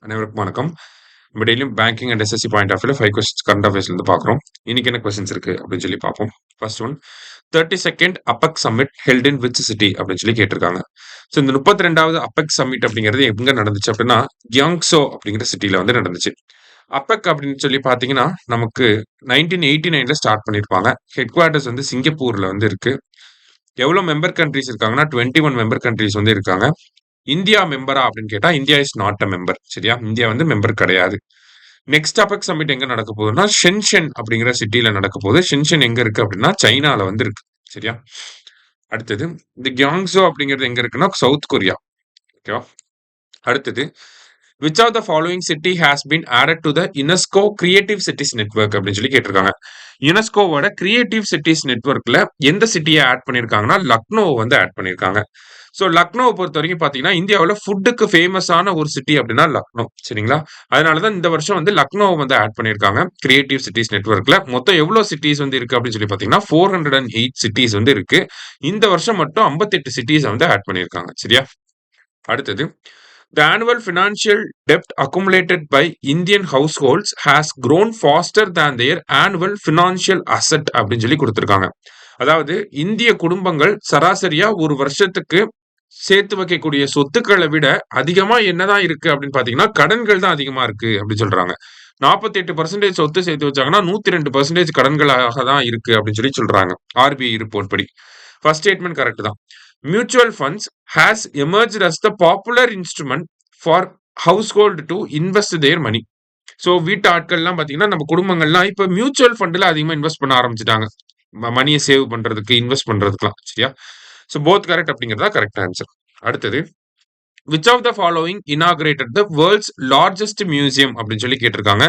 அனைவருக்கும் வணக்கம். நம்ம டெய்லியும் banking and SSC point of வியூல 5 கொஸ்டின்ஸ் கரண்ட் அஃபேர்ஸ்ல இருந்து பார்க்குறோம். இன்னைக்கு என்ன கொஸ்டின்ஸ் இருக்கு அப்படின்னு சொல்லி பார்ப்போம். First one 32nd APEC summit held in which city அப்படின்னு சொல்லி கேட்டிருக்காங்க. ஸோ இந்த 32வது அப்பெக் சம்மிட் அப்படிங்கிறது எங்க நடந்துச்சு அப்படின்னா கியாங்ஸோ அப்படிங்கிற சிட்டில வந்து நடந்துச்சு. அப்பெக் அப்படின்னு சொல்லி பார்த்தீங்கன்னா நமக்கு 1989ல ஸ்டார்ட் பண்ணியிருப்பாங்க. ஹெட் குவார்ட்டர்ஸ் வந்து சிங்கப்பூர்ல வந்து இருக்கு. எவ்வளோ மெம்பர் கண்ட்ரிஸ் இருக்காங்கன்னா 21 மெம்பர் கண்ட்ரிஸ் வந்து இருக்காங்க. இந்தியா மெம்பரா அப்படின்னு கேட்டா India is not a member. சரியா, இந்தியா வந்து மெம்பர் கிடையாது. நெக்ஸ்ட் அப்பெக் சமிட் எங்க நடக்க போகுதுன்னா ஷென்ஷன் அப்படிங்கிற சிட்டில நடக்க போகுது. ஷென்ஷன் எங்க இருக்கு அப்படின்னா சைனால வந்து இருக்கு. சரியா, அடுத்தது இந்த கியாங்ஸோ அப்படிங்கிறது எங்க இருக்குன்னா சவுத் கொரியா. ஓகேவா, அடுத்தது which of the following city has been added to the UNESCO creative cities network அப்படின்னு சொல்லி கேட்டிருக்காங்க. யுனெஸ்கோவோட கிரியேட்டிவ் சிட்டிஸ் நெட்வொர்க்ல எந்த சிட்டியை ஆட் பண்ணியிருக்காங்கன்னா லக்னோ வந்து ஆட் பண்ணியிருக்காங்க. ஸோ லக்னோவை பொறுத்த வரைக்கும் பார்த்தீங்கன்னா இந்தியாவில் ஃபுட்டுக்கு ஃபேமஸான ஒரு சிட்டி அப்படின்னா லக்னோ. சரிங்களா, அதனால தான் இந்த வருஷம் வந்து லக்னோவை வந்து ஆட் பண்ணியிருக்காங்க கிரியேட்டிவ் சிட்டிஸ் நெட்வொர்க்ல. மொத்தம் எவ்வளோ சிட்டிஸ் வந்து இருக்கு அப்படின்னு சொல்லி பார்த்தீங்கன்னா 408 சிட்டிஸ் வந்து இருக்கு. இந்த வருஷம் மட்டும் 58 சிட்டிஸ் வந்து ஆட் பண்ணியிருக்காங்க. சரியா, அடுத்தது the annual financial debt accumulated by Indian households has grown faster than their annual financial asset அப்படின்னு சொல்லி கொடுத்திருக்காங்க. அதாவது இந்திய குடும்பங்கள் சராசரியா ஒரு வருஷத்துக்கு சேர்த்து வைக்கக்கூடிய சொத்துக்களை விட அதிகமா என்னதான் இருக்கு அப்படின்னு பாத்தீங்கன்னா கடன்கள் தான் அதிகமா இருக்கு அப்படின்னு சொல்றாங்க. 48% சொத்து சேர்த்து வச்சாங்கன்னா 102% கடன்களாக தான் இருக்கு அப்படின்னு சொல்லி சொல்றாங்க ஆர்பிஐ ரிப்போர்ட் படி. ஃபர்ஸ்ட் ஸ்டேட்மெண்ட் கரெக்ட் தான். Mutual funds has emerged as the popular instrument for household to invest their money. So வீட்டு ஆட்கள்லாம் பார்த்தீங்கன்னா நம்ம குடும்பங்கள்லாம் இப்போ மியூச்சுவல் ஃபண்டில் அதிகமாக இன்வெஸ்ட் பண்ண ஆரம்பிச்சிட்டாங்க. மணியை சேவ் பண்றதுக்கு இன்வெஸ்ட் பண்றதுக்குலாம். சரியா, ஸோ போத் கரெக்ட் அப்படிங்கிறதா கரெக்ட் ஆன்சர். அடுத்தது which of the following inaugurated the world's largest museum அப்படின்னு சொல்லி கேட்டிருக்காங்க.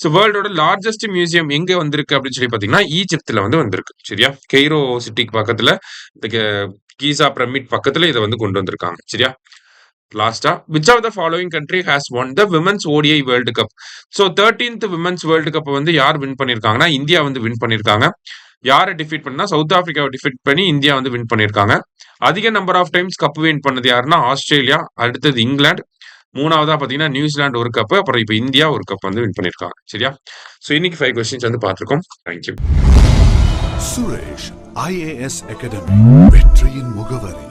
ஸோ வேர்ல்டோட லார்ஜஸ்ட் மியூசியம் எங்க வந்திருக்கு அப்படின்னு சொல்லி பார்த்தீங்கன்னா ஈஜிப்துல வந்து வந்திருக்கு. சரியா, கெய்ரோ சிட்டிக்கு பக்கத்துல இந்த கீசா பிரமிட் பக்கத்துல இதை வந்து கொண்டு வந்திருக்காங்க. சரியா, லாஸ்டா which of the following country has won the women's ODI world cup. So 13th women's world cup வந்து யார் வின் பண்ணியிருக்காங்கன்னா இந்தியா வந்து வின் பண்ணியிருக்காங்க. யாரை டிஃபீட் பண்ணா சவுத் ஆப்பிரிக்காவை டிஃபீட் பண்ணி இந்தியா வந்து வின் பண்ணியிருக்காங்க. அதிக number of times cup win பண்ணது யாருன்னா ஆஸ்திரேலியா, அடுத்தது இங்கிலாந்து, மூணாவதா பாத்தீங்கன்னா நியூசிலாந்து ஒரு கப், அப்புறம் இப்போ இந்தியா ஒரு கப் வந்து வின் பண்ணியிருக்காங்க. சரியா, ஸோ இன்னைக்கு 5 கொஸ்டின்ஸ் வந்து பார்த்துருக்கோம். தேங்க்யூ. சுரேஷ் IAS அகாடமி வெற்றியின் முகவரி.